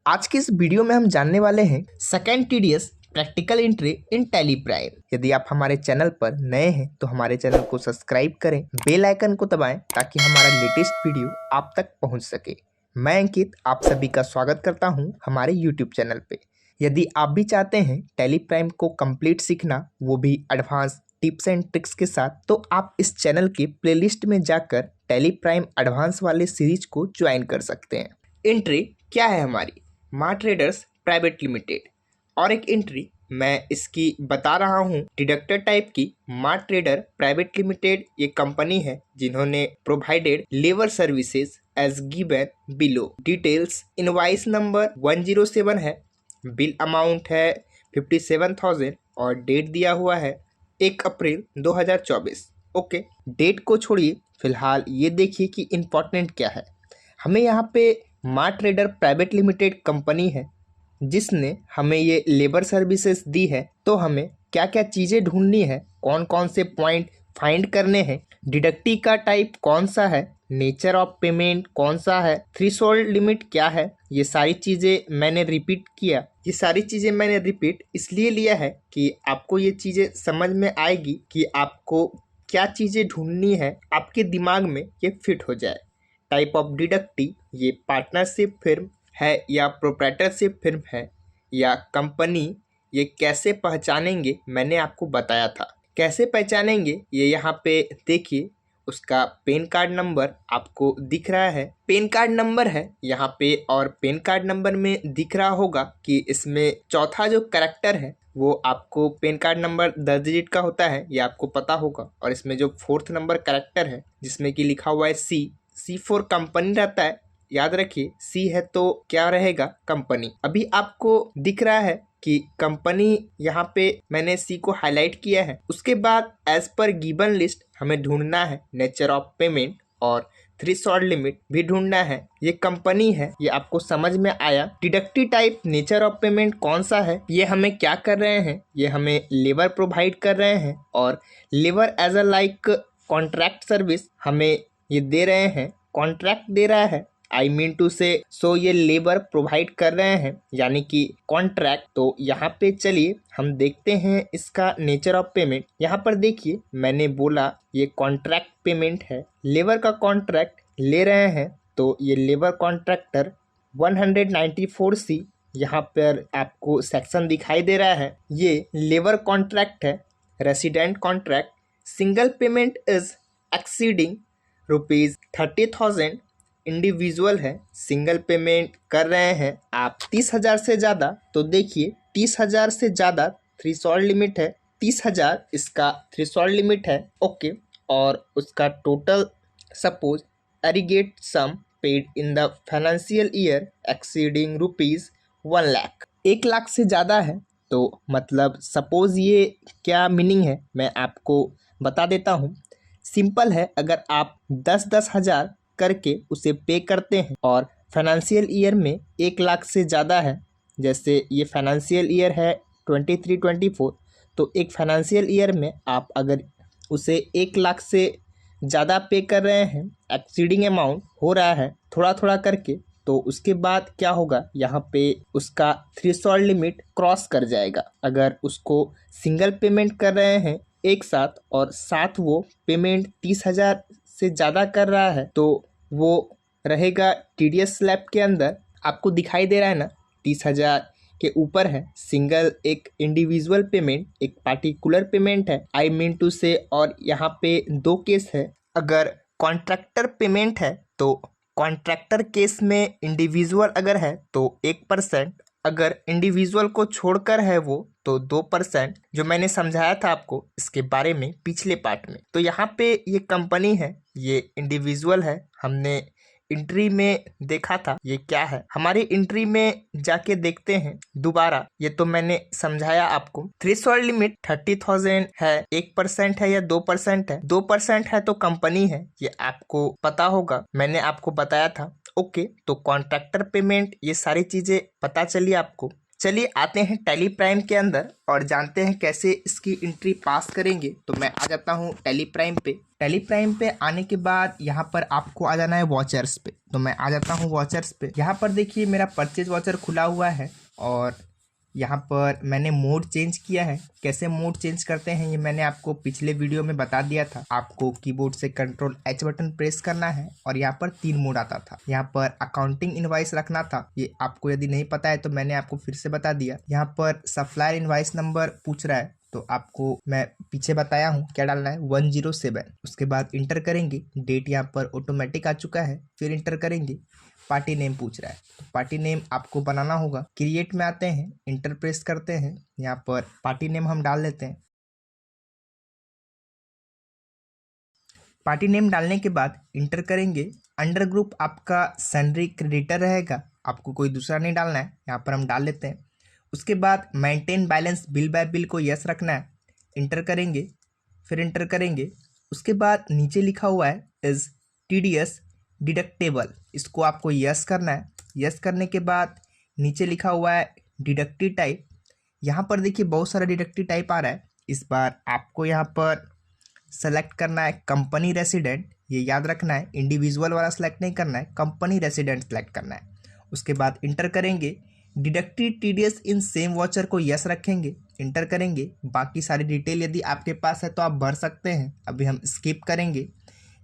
आज के इस वीडियो में हम जानने वाले हैं second TDS practical entry in tally prime. यदि आप हमारे चैनल पर नए हैं तो हमारे चैनल को सब्सक्राइब करें, बेल आइकन को दबाएं ताकि हमारा लेटेस्ट वीडियो आप तक पहुंच सके। मैं अंकित आप सभी का स्वागत करता हूं हमारे यूट्यूब चैनल पे। यदि आप भी चाहते हैं टैली प्राइम को कंप्लीट सीखना, वो भी एडवांस टिप्स एंड ट्रिक्स के साथ, तो आप इस चैनल के प्लेलिस्ट में जाकर टैली प्राइम एडवांस वाले सीरीज को ज्वाइन कर सकते हैं। एंट्री क्या है हमारी? माँ ट्रेडर्स प्राइवेट लिमिटेड। और एक एंट्री मैं इसकी बता रहा हूँ डिडक्टर टाइप की। माँ ट्रेडर प्राइवेट लिमिटेड ये कंपनी है जिन्होंने provided labour services as given below. Details invoice number 107 है, बिल अमाउंट है 57,000 और डेट दिया हुआ है 1 अप्रैल 2024। ओके, डेट को छोड़िए, फिलहाल ये देखिए कि इम्पोर्टेंट क्या है। हमें यहाँ पे माँ ट्रेडर प्राइवेट लिमिटेड कंपनी है जिसने हमें ये लेबर सर्विसेज दी है, तो हमें क्या क्या चीज़ें ढूंढनी है, कौन कौन से पॉइंट फाइंड करने हैं, डिडक्टी का टाइप कौन सा है, नेचर ऑफ पेमेंट कौन सा है, थ्रेशोल्ड लिमिट क्या है, ये सारी चीज़ें मैंने रिपीट किया। ये सारी चीज़ें मैंने रिपीट इसलिए लिया है कि आपको ये चीज़ें समझ में आएगी कि आपको क्या चीज़ें ढूंढनी है, आपके दिमाग में ये फिट हो जाए। टाइप ऑफ डिडक्टी, ये पार्टनरशिप फिर्म है या प्रोप्राइटरशिप फिर्म है या कंपनी, ये कैसे पहचानेंगे मैंने आपको बताया था। कैसे पहचानेंगे ये यहाँ पे देखिए, उसका पैन कार्ड नंबर आपको दिख रहा है, पैन कार्ड नंबर है यहाँ पे। और पैन कार्ड नंबर में दिख रहा होगा कि इसमें चौथा जो कैरेक्टर है वो आपको पैन कार्ड नंबर 10 डिजिट का होता है, ये आपको पता होगा। और इसमें जो 4th नंबर कैरेक्टर है जिसमें कि लिखा हुआ है C फॉर कंपनी रहता है। याद रखिए C है तो क्या रहेगा? कंपनी। अभी आपको दिख रहा है कि कंपनी यहाँ पे मैंने C को हाईलाइट किया है। उसके बाद एज पर गिवन लिस्ट हमें ढूंढना है नेचर ऑफ पेमेंट और थ्रेशोल्ड लिमिट भी ढूंढना है। ये कंपनी है, ये आपको समझ में आया। Deductive type nature of payment कौन सा है, ये हमें क्या कर रहे हैं, ये हमें लेबर प्रोवाइड कर रहे हैं और labour as a like contract service हमें ये दे रहे हैं, कॉन्ट्रैक्ट दे रहा है। आई मीन टू से सो ये लेबर प्रोवाइड कर रहे हैं यानी कि कॉन्ट्रैक्ट। तो यहाँ पे चलिए हम देखते हैं इसका नेचर ऑफ पेमेंट। यहाँ पर देखिए मैंने बोला ये कॉन्ट्रैक्ट पेमेंट है, लेबर का कॉन्ट्रैक्ट ले रहे हैं। तो ये लेबर कॉन्ट्रैक्टर 194C यहाँ पर आपको सेक्शन दिखाई दे रहा है, ये लेबर कॉन्ट्रैक्ट है। Resident contract, single payment is exceeding ₹30,000 individual है, सिंगल पेमेंट कर रहे हैं आप 30,000 से ज़्यादा। तो देखिए 30,000 से ज़्यादा थ्रेशोल्ड लिमिट है, 30,000 इसका थ्रेशोल्ड लिमिट है। ओके, और उसका total suppose aggregate sum paid in the financial year exceeding ₹1 lakh, 1 lakh से ज़्यादा है। तो मतलब सपोज ये क्या मीनिंग है मैं आपको बता देता हूँ। सिंपल है, अगर आप 10-10 हज़ार करके उसे पे करते हैं और फाइनेंशियल ईयर में 1 लाख से ज़्यादा है, जैसे ये फाइनेंशियल ईयर है 23-24, तो एक फाइनेंशियल ईयर में आप अगर उसे 1 लाख से ज़्यादा पे कर रहे हैं, एक्सीडिंग अमाउंट हो रहा है थोड़ा थोड़ा करके, तो उसके बाद क्या होगा, यहाँ पे उसका थ्रेशोल्ड लिमिट क्रॉस कर जाएगा। अगर उसको सिंगल पेमेंट कर रहे हैं एक साथ और साथ वो पेमेंट 30,000 से ज़्यादा कर रहा है, तो वो रहेगा टीडीएस स्लैब के अंदर। आपको दिखाई दे रहा है ना, 30,000 के ऊपर है। सिंगल एक इंडिविजुअल पेमेंट, एक पार्टिकुलर पेमेंट है, आई मीन टू से। और यहाँ पे 2 केस है। अगर कॉन्ट्रैक्टर पेमेंट है तो कॉन्ट्रैक्टर केस में इंडिविजुअल अगर है तो 1%, अगर इंडिविजुअल को छोड़कर है वो तो 2%, जो मैंने समझाया था आपको इसके बारे में पिछले पार्ट में। तो यहाँ पे ये कंपनी है, ये इंडिविजुअल है, हमने एंट्री में देखा था ये क्या है। हमारी एंट्री में जाके देखते हैं दोबारा। ये तो मैंने समझाया आपको। थ्रेशोल्ड लिमिट 30,000 है, 1% है या 2% है? 2% है तो कंपनी है, ये आपको पता होगा, मैंने आपको बताया था। ओके, तो कॉन्ट्रैक्टर पेमेंट, ये सारी चीजें पता चली आपको। चलिए आते हैं टैली प्राइम के अंदर और जानते हैं कैसे इसकी एंट्री पास करेंगे। तो मैं आ जाता हूँ टैली प्राइम पे। टैली प्राइम पे आने के बाद यहाँ पर आपको आ जाना है वॉचर्स पे। तो मैं आ जाता हूँ वॉचर्स पे। यहाँ पर देखिए मेरा परचेज वॉचर खुला हुआ है और यहाँ पर मैंने मोड चेंज किया है। कैसे मोड चेंज करते हैं ये मैंने आपको पिछले वीडियो में बता दिया था। आपको कीबोर्ड से कंट्रोल एच बटन प्रेस करना है और यहाँ पर 3 मोड आता था। यहाँ पर अकाउंटिंग इनवाइस रखना था, ये आपको यदि नहीं पता है तो मैंने आपको फिर से बता दिया। यहाँ पर सप्लायर इनवाइस नंबर पूछ रहा है तो आपको मैं पीछे बताया हूँ क्या डालना है, 107। उसके बाद इंटर करेंगे। डेट यहाँ पर ऑटोमेटिक आ चुका है। फिर इंटर करेंगे। पार्टी नेम पूछ रहा है तो पार्टी नेम आपको बनाना होगा। क्रिएट में आते हैं, इंटर प्रेस करते हैं, यहाँ पर पार्टी नेम हम डाल देते हैं। पार्टी नेम डालने के बाद इंटर करेंगे। अंडर ग्रुप आपका सैलरी क्रेडिटर रहेगा, आपको कोई दूसरा नहीं डालना है, यहाँ पर हम डाल लेते हैं। उसके बाद maintain balance bill bye bill को यस रखना है, इंटर करेंगे। फिर इंटर करेंगे। उसके बाद नीचे लिखा हुआ है इज टीडीएस डिडक्टेबल, इसको आपको यस करना है। यस करने के बाद नीचे लिखा हुआ है डिडक्टिव टाइप। यहाँ पर देखिए बहुत सारा डिडक्टिव टाइप आ रहा है। इस बार आपको यहाँ पर सेलेक्ट करना है कंपनी रेसिडेंट, ये याद रखना है। इंडिविजुअल वाला सेलेक्ट नहीं करना है, कंपनी रेसिडेंट सेलेक्ट करना है। उसके बाद इंटर करेंगे। Deductive TDS in same watcher को यस रखेंगे, इंटर करेंगे। बाकी सारी डिटेल यदि आपके पास है तो आप भर सकते हैं, अभी हम स्किप करेंगे।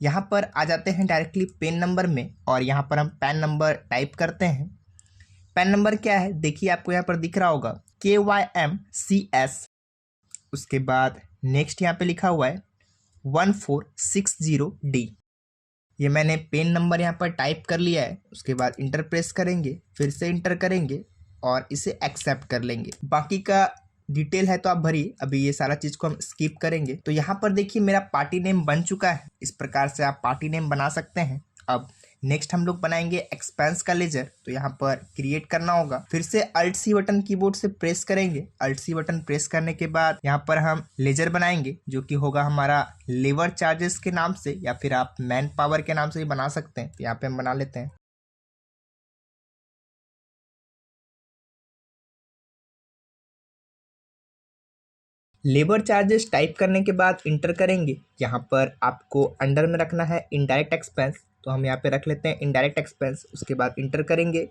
यहाँ पर आ जाते हैं डायरेक्टली पेन नंबर में और यहाँ पर हम पैन नंबर टाइप करते हैं। पैन नंबर क्या है देखिए, आपको यहाँ पर दिख रहा होगा KYMCS। उसके बाद नेक्स्ट यहाँ पे लिखा हुआ है 1460D। ये मैंने पेन नंबर यहाँ पर टाइप कर लिया है। उसके बाद इंटर प्रेस करेंगे, फिर से इंटर करेंगे और इसे एक्सेप्ट कर लेंगे। बाकी का डिटेल है तो आप भरिए, अभी ये सारा चीज़ को हम स्किप करेंगे। तो यहाँ पर देखिए मेरा पार्टी नेम बन चुका है। इस प्रकार से आप पार्टी नेम बना सकते हैं। अब नेक्स्ट हम लोग बनाएंगे एक्सपेंस का लेजर। तो यहाँ पर क्रिएट करना होगा, फिर से अल्ट सी बटन कीबोर्ड से प्रेस करेंगे। अल्ट सी बटन प्रेस करने के बाद यहाँ पर हम लेजर बनाएंगे जो कि होगा हमारा लेबर चार्जेस के नाम से, या फिर आप मैन पावर के नाम से भी बना सकते हैं। तो यहाँ पे हम बना लेते हैं। लेबर चार्जेस टाइप करने के बाद इंटर करेंगे। यहाँ पर आपको अंडर में रखना है इनडायरेक्ट एक्सपेंस, तो हम यहाँ पे रख लेते हैं इनडायरेक्ट एक्सपेंस। उसके बाद इंटर करेंगे।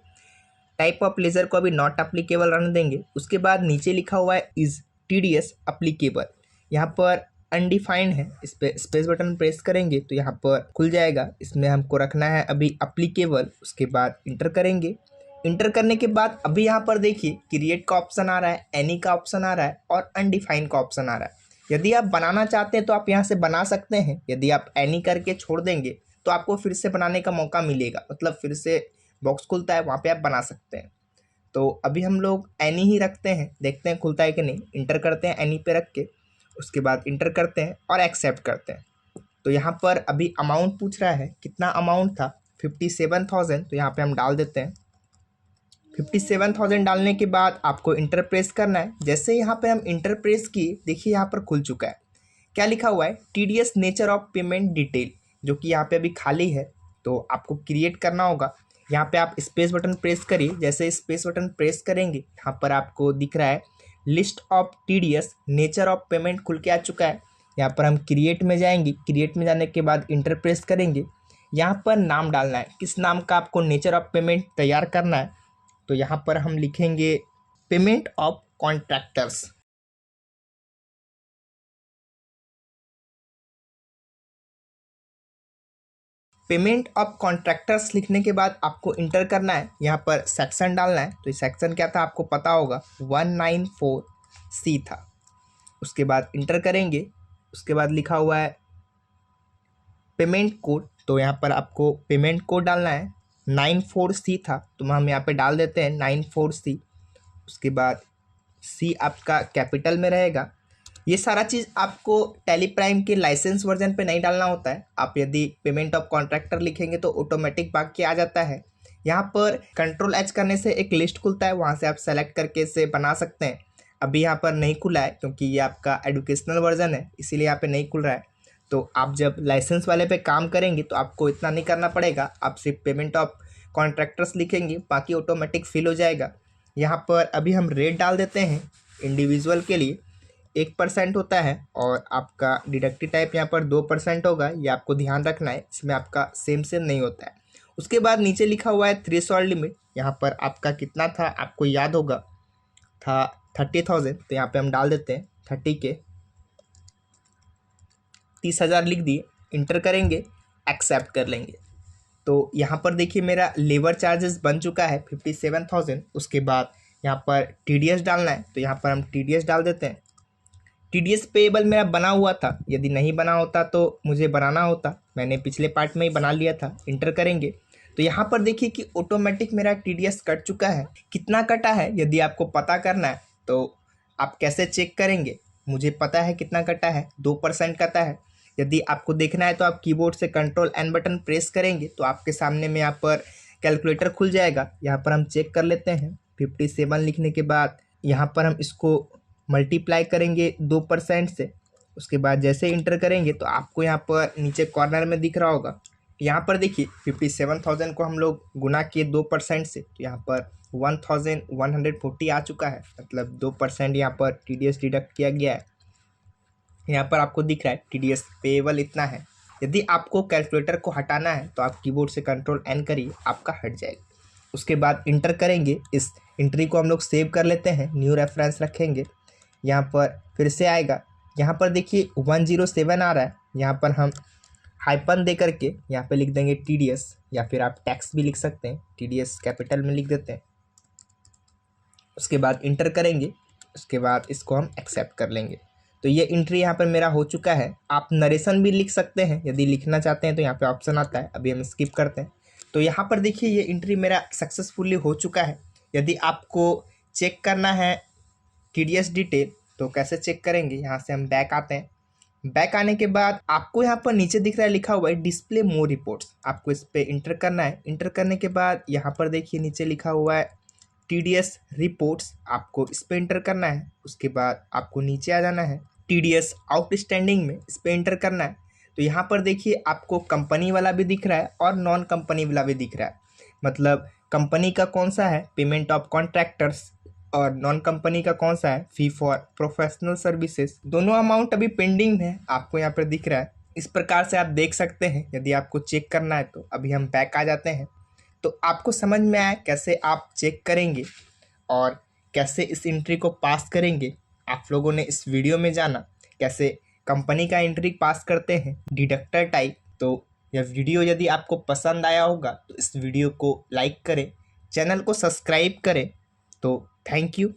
टाइप ऑफ लेजर को अभी नॉट अप्लीकेबल रहने देंगे। उसके बाद नीचे लिखा हुआ है इज टीडीएस अप्लीकेबल, यहाँ पर अनडिफाइंड है, इस पर स्पेस बटन प्रेस करेंगे तो यहाँ पर खुल जाएगा। इसमें हमको रखना है अभी अप्लीकेबल। उसके बाद इंटर करेंगे। इंटर करने के बाद अभी यहाँ पर देखिए क्रिएट का ऑप्शन आ रहा है, एनी का ऑप्शन आ रहा है और अनडिफाइंड का ऑप्शन आ रहा है। यदि आप बनाना चाहते हैं तो आप यहाँ से बना सकते हैं। यदि आप एनी करके छोड़ देंगे तो आपको फिर से बनाने का मौका मिलेगा, मतलब फिर से बॉक्स खुलता है, वहाँ पे आप बना सकते हैं। तो अभी हम लोग एनी ही रखते हैं, देखते हैं खुलता है कि नहीं। इंटर करते हैं एनी पे रख के, उसके बाद इंटर करते हैं और एक्सेप्ट करते हैं। तो यहाँ पर अभी अमाउंट पूछ रहा है, कितना अमाउंट था, 57,000। तो यहाँ पे हम डाल देते हैं 57,000। डालने के बाद आपको इंटर प्रेस करना है। जैसे यहाँ पे हम इंटर प्रेस किए, देखिए यहाँ पर खुल चुका है। क्या लिखा हुआ है, TDS nature of payment detail, जो कि यहाँ पे अभी खाली है। तो आपको क्रिएट करना होगा। यहाँ पे आप स्पेस बटन प्रेस करिए। जैसे स्पेस बटन प्रेस करेंगे यहाँ पर आपको दिख रहा है list of TDS nature of payment खुल के आ चुका है। यहाँ पर हम क्रिएट में जाएंगे। क्रिएट में जाने के बाद इंटर प्रेस करेंगे। यहाँ पर नाम डालना है, किस नाम का आपको नेचर ऑफ पेमेंट तैयार करना है। तो यहाँ पर हम लिखेंगे payment of contractors. Payment of contractors लिखने के बाद आपको इंटर करना है। यहाँ पर सेक्शन डालना है। तो ये सेक्शन क्या था आपको पता होगा, 194C था। उसके बाद इंटर करेंगे। उसके बाद लिखा हुआ है पेमेंट कोड, तो यहाँ पर आपको पेमेंट कोड डालना है। 94C था तो हम यहाँ पे डाल देते हैं 94C। उसके बाद C आपका कैपिटल में रहेगा। ये सारा चीज़ आपको टैली प्राइम के लाइसेंस वर्जन पे नहीं डालना होता है। आप यदि पेमेंट ऑफ कॉन्ट्रैक्टर लिखेंगे तो ऑटोमेटिक भाग के आ जाता है। यहाँ पर कंट्रोल एच करने से एक लिस्ट खुलता है, वहाँ से आप सेलेक्ट करके इसे बना सकते हैं। अभी यहाँ पर नहीं खुला है क्योंकि ये आपका एजुकेशनल वर्जन है, इसीलिए यहाँ पे नहीं खुल रहा है। तो आप जब लाइसेंस वाले पे काम करेंगे तो आपको इतना नहीं करना पड़ेगा, आप सिर्फ पेमेंट ऑफ कॉन्ट्रैक्टर्स लिखेंगे, बाकी ऑटोमेटिक फिल हो जाएगा। यहाँ पर अभी हम रेट डाल देते हैं। इंडिविजुअल के लिए 1% होता है और आपका डिडक्टिव टाइप यहाँ पर 2% होगा, ये आपको ध्यान रखना है, इसमें आपका सेम नहीं होता है। उसके बाद नीचे लिखा हुआ है थ्रेशोल्ड लिमिट, यहाँ पर आपका कितना था आपको याद होगा, था 30,000, तो यहाँ पे हम डाल देते हैं 30 के 30,000 लिख दिए, इंटर करेंगे, एक्सेप्ट कर लेंगे। तो यहाँ पर देखिए मेरा लेबर चार्जेस बन चुका है 57,000। उसके बाद यहाँ पर TDS डालना है, तो यहाँ पर हम TDS डाल देते हैं। TDS पेएबल मेरा बना हुआ था, यदि नहीं बना होता तो मुझे बनाना होता, मैंने पिछले पार्ट में ही बना लिया था। इंटर करेंगे तो यहाँ पर देखिए कि ऑटोमेटिक मेरा TDS कट चुका है। कितना कटा है यदि आपको पता करना है तो आप कैसे चेक करेंगे, मुझे पता है कितना कटा है, 2% कटा है। यदि आपको देखना है तो आप कीबोर्ड से Ctrl+N बटन प्रेस करेंगे तो आपके सामने में यहाँ पर कैलकुलेटर खुल जाएगा। यहाँ पर हम चेक कर लेते हैं। 57 लिखने के बाद यहाँ पर हम इसको मल्टीप्लाई करेंगे 2% से। उसके बाद जैसे इंटर करेंगे तो आपको यहाँ पर नीचे कॉर्नर में दिख रहा होगा, यहाँ पर देखिए 57,000 को हम लोग गुना किए 2% से, तो यहाँ पर 1,140 आ चुका है, मतलब 2% यहाँ पर TDS डिडक्ट किया गया है। यहाँ पर आपको दिख रहा है TDS पेएबल इतना है। यदि आपको कैलकुलेटर को हटाना है तो आप कीबोर्ड से Ctrl+N करिए, आपका हट जाएगा। उसके बाद इंटर करेंगे, इस एंट्री को हम लोग सेव कर लेते हैं, न्यू रेफरेंस रखेंगे। यहाँ पर फिर से आएगा, यहाँ पर देखिए 107 आ रहा है, यहाँ पर हम हाइपन दे करके यहाँ पे लिख देंगे TDS, या फिर आप टैक्स भी लिख सकते हैं, TDS कैपिटल में लिख देते हैं। उसके बाद इंटर करेंगे, उसके बाद इसको हम एक्सेप्ट कर लेंगे। तो ये एंट्री यहाँ पर मेरा हो चुका है। आप नरेशन भी लिख सकते हैं, यदि लिखना चाहते हैं तो यहाँ पे ऑप्शन आता है, अभी हम स्किप करते हैं। तो यहाँ पर देखिए ये एंट्री मेरा सक्सेसफुली हो चुका है। यदि आपको चेक करना है TDS डिटेल तो कैसे चेक करेंगे, यहाँ से हम बैक आते हैं। बैक आने के बाद आपको यहाँ पर नीचे दिख रहा है लिखा हुआ है डिस्प्ले मोर रिपोर्ट्स, आपको इस पर इंटर करना है। इंटर करने के बाद यहाँ पर देखिए नीचे लिखा हुआ है TDS रिपोर्ट्स, आपको इस पर इंटर करना है। उसके बाद आपको नीचे आ जाना है, TDS आउटस्टैंडिंग में इस पर इंटर करना है। तो यहाँ पर देखिए आपको कंपनी वाला भी दिख रहा है और नॉन कंपनी वाला भी दिख रहा है। मतलब कंपनी का कौन सा है पेमेंट ऑफ कॉन्ट्रैक्टर्स, और नॉन कंपनी का कौन सा है फी फॉर प्रोफेशनल सर्विसेज। दोनों अमाउंट अभी पेंडिंग है, आपको यहाँ पर दिख रहा है। इस प्रकार से आप देख सकते हैं यदि आपको चेक करना है तो। अभी हम बैक आ जाते हैं, तो आपको समझ में आया कैसे आप चेक करेंगे और कैसे इस एंट्री को पास करेंगे। आप लोगों ने इस वीडियो में जाना कैसे कंपनी का एंट्री पास करते हैं डिडक्टर टाइप। तो यह वीडियो यदि आपको पसंद आया होगा तो इस वीडियो को लाइक करें, चैनल को सब्सक्राइब करें। तो थैंक यू।